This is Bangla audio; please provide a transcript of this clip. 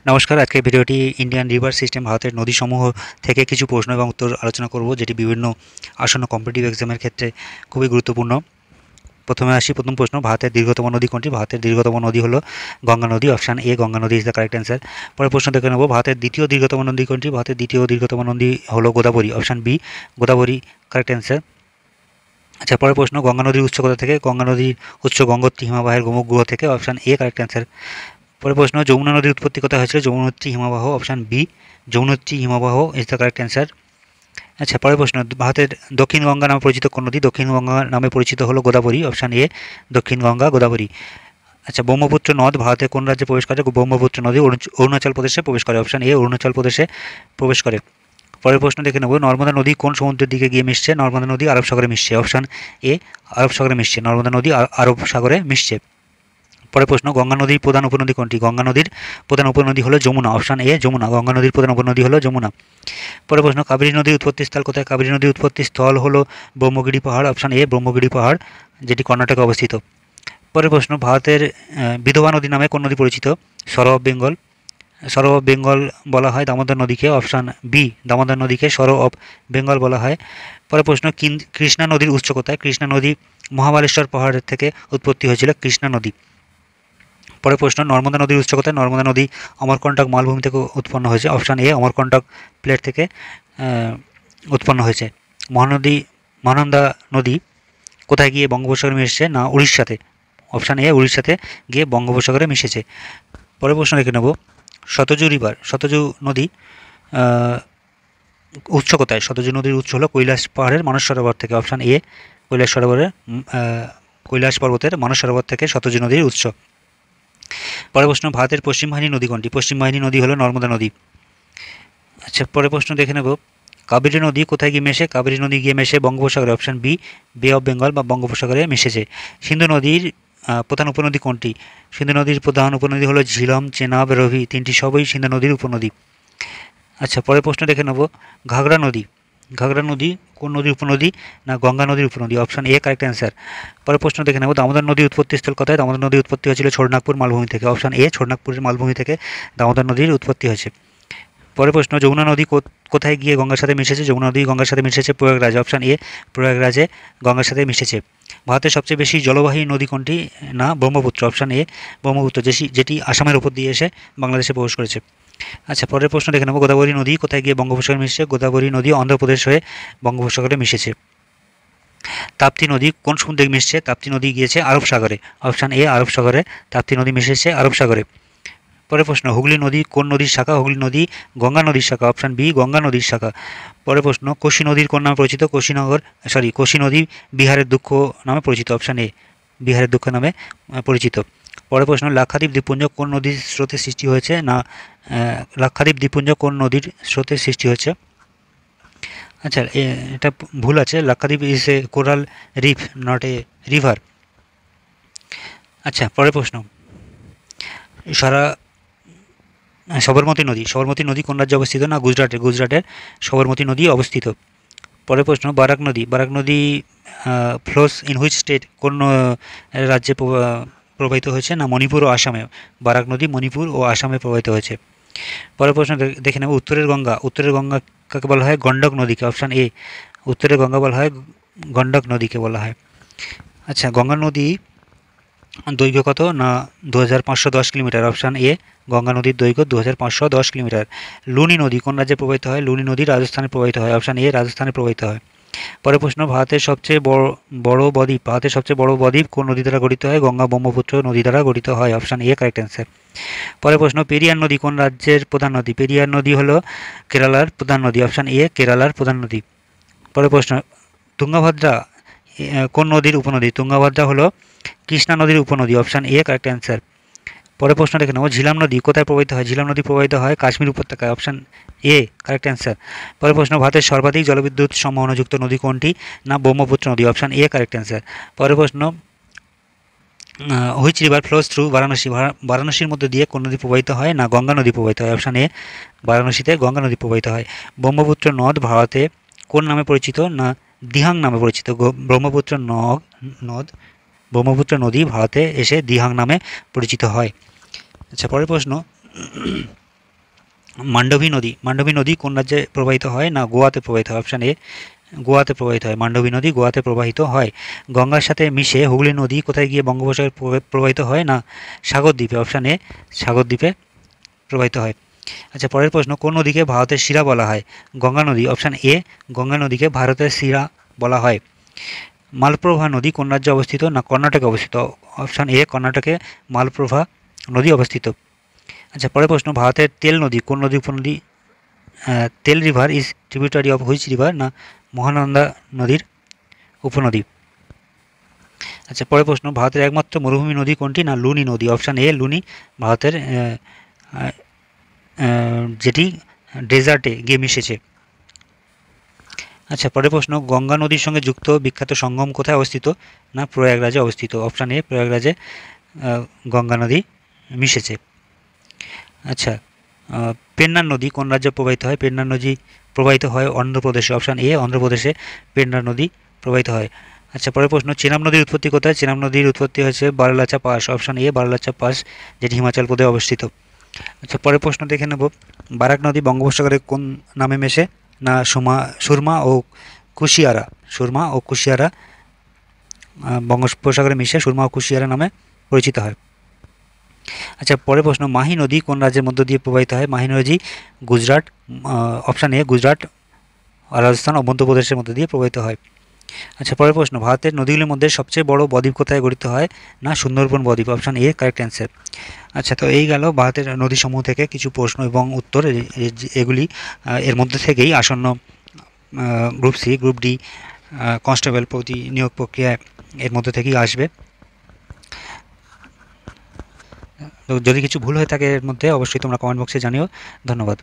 নমস্কার। আজকের ভিডিওটি ইন্ডিয়ান রিভার সিস্টেম, ভারতের নদীসমূহ থেকে কিছু প্রশ্ন এবং উত্তর আলোচনা করব, যেটি বিভিন্ন আসন্ন কম্পিটিটিভ এক্সামের ক্ষেত্রে খুবই গুরুত্বপূর্ণ। প্রথমে আসি, প্রথম প্রশ্ন, ভারতের দীর্ঘতম নদী কোনটি? ভারতের দীর্ঘতম নদী হলো গঙ্গা নদী। অপশান এ, গঙ্গা নদী ইজ দ্য কারেক্ট অ্যান্সার। পরের প্রশ্ন দেখে নেব, ভারতের দ্বিতীয় দীর্ঘতম নদী কোনটি? ভারতের দ্বিতীয় দীর্ঘতম নদী হলো Godavari. Option B, Godavari correct answer. আচ্ছা, পরের প্রশ্ন, গঙ্গা নদীর উৎস কোথা থেকে? গঙ্গা নদীর উৎস গঙ্গোত্রী হিমবাহের গোমুখ গুহ থেকে। Option A correct answer. পরের প্রশ্ন, যমুনা নদীর উৎপত্তি কোথায় হয়েছিল? যমুনোত্রী হিমবাহ। অপশান বি, যমুনোত্রী হিমবাহ ইজ দ্য কারেক্ট অ্যান্সার। আচ্ছা, পরের প্রশ্ন, ভারতের দক্ষিণ গঙ্গা নামে পরিচিত কোন নদী? দক্ষিণ গঙ্গা নামে পরিচিত হলো গোদাবরী। অপশান এ, দক্ষিণ গঙ্গা, গোদাবরী। আচ্ছা, ব্রহ্মপুত্র নদ ভারতের কোন রাজ্যে প্রবেশ করে? ব্রহ্মপুত্র নদী অরুণাচল প্রদেশে প্রবেশ করে। অপশান এ, অরুণাচল প্রদেশে প্রবেশ করে। পরের প্রশ্ন দেখে নেব, নর্মদা নদী কোন সমুদ্রের দিকে গিয়ে মিশছে? নর্মদা নদী আরব সাগরে মিশছে। অপশান এ, আরব সাগরে মিশছে। নর্মদা নদী আরব সাগরে মিশছে। পরের প্রশ্ন, গঙ্গা নদীর প্রধান উপনদী কোনটি? গঙ্গা নদীর প্রধান উপনদী হলো যমুনা। Option A, Yamuna. গঙ্গা নদীর প্রধান উপনদী হলো যমুনা। পরের প্রশ্ন, কাবেরী নদীর উৎপত্তি স্থল কোথায়? কাবেরী নদীর উৎপত্তি স্থল হলো ব্রহ্মগিরি পাহাড়। অপশান এ, ব্রহ্মগিরি পাহাড়, যেটি কর্ণাটকে অবস্থিত। পরের প্রশ্ন, ভারতের বিধবা নদী নামে কোন নদী পরিচিত? Sorrow of Bengal. Sorrow of Bengal বলা হয় দামোদর নদীকে। অপশান বি, দামোদর নদীকে সরো অফ বেঙ্গল বলা হয়। পরের প্রশ্ন, কৃষ্ণা নদীর উৎস কোথায়? কৃষ্ণা নদী মহাবালেশ্বর পাহাড়ের থেকে উৎপত্তি হয়েছিল কৃষ্ণা নদী। পরের প্রশ্ন, নর্মদা নদীর উৎস কোথায়? নর্মদা নদী অমরকন্টক মালভূমি থেকে উৎপন্ন হয়েছে। অপশান এ, অমরকন্টক প্লেট থেকে উৎপন্ন হয়েছে। মহানন্দা নদী কোথায় গিয়ে বঙ্গোপসাগরে মিশেছে? না, উড়িষ্যাতে। অপশান এ, উড়িষ্যাতে গিয়ে বঙ্গোপসাগরে মিশেছে। পরের প্রশ্ন দেখে নেব, শতজু নদী উৎস কোথায়? শতজু নদীর উৎস হলো কৈলাস পাহাড়ের মানস সরোবর থেকে। অপশান এ, কৈলাস পর্বতের মানস সরোবর থেকে শতজু নদীর উৎস। পরের প্রশ্ন, ভারতের পশ্চিম বাহিনী নদী কোনটি? পশ্চিম বাহিনী নদী হলো নর্মদা নদী। আচ্ছা, পরের প্রশ্ন দেখে নেব, কাবেরী নদী কোথায় গিয়ে মেশে? কাবেরী নদী গিয়ে মেশে বঙ্গোপসাগরে। অপশান বি, বে অফ বেঙ্গল বা বঙ্গোপসাগরে মিশেছে। সিন্ধু নদীর প্রধান উপনদী কোনটি? সিন্ধু নদীর প্রধান উপনদী হলো ঝিলম, চেনাব, রভি, তিনটি সবই সিন্ধু নদীর উপনদী। আচ্ছা, পরের প্রশ্ন দেখে নেব, ঘাগড়া নদী কোন নদীর উপনদী? না, গঙ্গা নদীর উপনদী। Option A correct answer. পরের প্রশ্ন দেখে নেব, দামোদর নদীর উৎপত্তিস্থল কোথায়? দামোদর নদীর উৎপত্তি হয়েছিল ছোটনাগপুর মালভূমি থেকে। অপশান এ, ছোটনাগপুরের মালভূমি থেকে দামোদর নদীর উৎপত্তি হয়েছে। পরের প্রশ্ন, যমুনা নদী কোথায় গিয়ে গঙ্গার সাথে মিশেছে? যমুনা নদী গঙ্গার সাথে মিশেছে প্রয়াগরাজে। অপশান এ, প্রয়াগরাজে গঙ্গার সাথে মিশেছে। ভারতের সবচেয়ে বেশি জলবাহী নদী কোনটি? না, ব্রহ্মপুত্র। অপশান এ, ব্রহ্মপুত্র, যেটি আসামের উপর দিয়ে এসে বাংলাদেশে প্রবেশ করেছে। আচ্ছা, পরের প্রশ্ন দেখে নেব, গোদাবরী নদী কোথায় গিয়ে বঙ্গোপসাগরে মিশেছে? গোদাবরী নদী অন্ধ্রপ্রদেশ হয়ে বঙ্গোপসাগরে মিশেছে। তাপ্তি নদী কোন সমুদ্রে মিশছে? তাপ্তি নদী গিয়েছে আরব সাগরে। অপশান এ, আরব সাগরে তাপ্তি নদী মিশেছে আরব সাগরে। পরের প্রশ্ন, হুগলি নদী কোন নদীর শাখা? হুগলি নদী গঙ্গা নদীর শাখা। অপশান বি, গঙ্গা নদীর শাখা। পরের প্রশ্ন, কোশি নদীর কোন নামে পরিচিত? কোশি নদী বিহারের দুঃখ নামে পরিচিত। অপশান এ, বিহারের দুঃখ নামে পরিচিত। পরের প্রশ্ন, লাক্ষাদ্বীপ দ্বীপপুঞ্জ কোন নদীর স্রোতে সৃষ্টি হয়েছে? না, লাক্ষাদ্বীপ দ্বীপপুঞ্জ কোন নদীর স্রোতে সৃষ্টি হয়েছে? আচ্ছা, এটা ভুল আছে। Lakshadweep is a coral reef, not a river. আচ্ছা, পরের প্রশ্ন, সারা সবরমতী নদী কোন রাজ্যে অবস্থিত? না, গুজরাটের সবরমতী নদী অবস্থিত। পরের প্রশ্ন, বারাক নদী ফ্লোস ইন হুইচ স্টেট? কোন রাজ্যে প্রবাহিত হয়েছে? না, মণিপুর ও আসামে। বারাক নদী মণিপুর ও আসামে প্রবাহিত হয়েছে। পরের প্রশ্ন দেখে নেব, উত্তরের গঙ্গা কাকে বলা হয়? গণ্ডক নদীকে। অপশান এ, উত্তরের গঙ্গা বলা হয় গণ্ডক নদীকে বলা হয়। আচ্ছা, গঙ্গা নদী দৈর্ঘ্য কত? না, 2510 কিলোমিটার। অপশান এ, গঙ্গা নদীর দৈর্ঘ্য 2510 কিলোমিটার। লুনি নদী কোন রাজ্যে প্রবাহিত হয়? লুনি নদী রাজস্থানে প্রবাহিত হয়। অপশান এ, রাজস্থানে প্রবাহিত হয়। পরের প্রশ্ন, ভারতের সবচেয়ে বড় বদ্বীপ কোন নদী দ্বারা গঠিত হয়? গঙ্গা ব্রহ্মপুত্র নদী দ্বারা গঠিত হয়। Option A correct answer. পরের প্রশ্ন, পেরিয়ার নদী কোন রাজ্যের প্রধান নদী? পেরিয়ার নদী হলো কেরালার প্রধান নদী। অপশান এ, কেরালার প্রধান নদী। পরের প্রশ্ন, তুঙ্গভদ্রা কোন নদীর উপনদী? তুঙ্গভদ্রা হলো কৃষ্ণা নদীর উপনদী। Option A correct answer. পরের প্রশ্ন দেখে নেব, ঝিলাম নদী কোথায় প্রবাহিত হয়? ঝিলাম নদী প্রবাহিত হয় কাশ্মীর উপত্যকায়। Option A correct answer. পরের প্রশ্ন, ভারতের সর্বাধিক জলবিদ্যুৎ সম্ভাবনাযুক্ত নদী কোনটি? না, ব্রহ্মপুত্র নদী। Option A correct answer. পরের প্রশ্ন, which river flows through Varanasi? বারাণসীর মধ্যে দিয়ে কোন নদী প্রবাহিত হয়? না, গঙ্গা নদী প্রবাহিত হয়। অপশান এ, বারাণসীতে গঙ্গা নদী প্রবাহিত হয়। ব্রহ্মপুত্র নদ ভারতে কোন নামে পরিচিত? না, দিহাং নামে পরিচিত। নদ ব্রহ্মপুত্র নদী ভারতে এসে দিহাং নামে পরিচিত হয়। আচ্ছা, পরের প্রশ্ন, মান্ডবী নদী কোন রাজ্যে প্রবাহিত হয়? না গোয়াতে প্রবাহিত হয়। অপশান এ গোয়াতে প্রবাহিত হয়। মান্ডবী নদী গোয়াতে প্রবাহিত হয়। গঙ্গার সাথে মিশে হুগলি নদী কোথায় গিয়ে বঙ্গোপসাগরে প্রবাহিত হয়? না সাগরদ্বীপে। অপশান এ সাগরদ্বীপে প্রবাহিত হয়। আচ্ছা, পরের প্রশ্ন, কোন নদীকে ভারতের শিরা বলা হয়? গঙ্গা নদী। অপশান এ গঙ্গা নদীকে ভারতের শিরা বলা হয়। মালপ্রভা নদী কোন রাজ্যে অবস্থিত? না কর্ণাটকে অবস্থিত। অপশান এ কর্ণাটকে মালপ্রভা নদী অবস্থিত। আচ্ছা, পরের প্রশ্ন, ভারতের তেল নদী কোন নদী উপনদী? তেল river is tributary of which river? না মহানন্দা নদীর উপনদী। আচ্ছা, পরের প্রশ্ন, ভারতের একমাত্র মরুভূমি নদী কোনটি? না লুনি নদী। অপশান এ লুনি ভারতের যেটি ডেজার্টে গিয়ে মিশেছে। আচ্ছা, পরের প্রশ্ন, গঙ্গা নদীর সঙ্গে যুক্ত বিখ্যাত সঙ্গম কোথায় অবস্থিত? না প্রয়াগরাজে অবস্থিত। অপশান এ প্রয়াগরাজে গঙ্গা নদী মিশেছে। আচ্ছা, পেন্নার নদী কোন রাজ্যে প্রবাহিত হয়? পেন্নার নদী প্রবাহিত হয় অন্ধ্রপ্রদেশে। অপশান এ অন্ধ্রপ্রদেশে পেন্নার নদী প্রবাহিত হয়। আচ্ছা, পরের প্রশ্ন, চেনাব নদীর উৎপত্তি কোথায়? চেনাব নদীর উৎপত্তি হয়েছে Baralacha pass. Option A Baralacha pass, যেটি হিমাচল প্রদেশে অবস্থিত। আচ্ছা, পরের প্রশ্ন দেখে নেব, বারাক নদী বঙ্গোপসাগরে কোন নামে মেশে? না সুরমা ও কুশিয়ারা। সুরমা ও কুশিয়ারা বঙ্গোপসাগরে মিশে সুরমা ও কুশিয়ারা নামে পরিচিত হয়। আচ্ছা, পরের প্রশ্ন, মাহি নদী কোন রাজ্যের মধ্য দিয়ে প্রবাহিত হয়? মাহি নদী গুজরাট। অপশান এ গুজরাট, রাজস্থান ও মধ্যপ্রদেশের মধ্য দিয়ে প্রবাহিত হয়। আচ্ছা, পরের প্রশ্ন, ভারতের নদীগুলির মধ্যে সবচেয়ে বড় বদ্বীপ কোথায় গঠিত হয়? না সুন্দরবন বদ্বীপ। Option A correct answer. আচ্ছা, তো এই গেল ভারতের নদীসমূহ থেকে কিছু প্রশ্ন এবং উত্তর। এগুলি এর মধ্যে থেকেই আসন্ন group C, group D, constable প্রতি নিয়োগ প্রক্রিয়া এর মধ্যে থেকেই আসবে। তো যদি কিছু ভুল হয়ে থাকে এর মধ্যে, অবশ্যই তোমরা কমেন্ট বক্সে জানিও। ধন্যবাদ।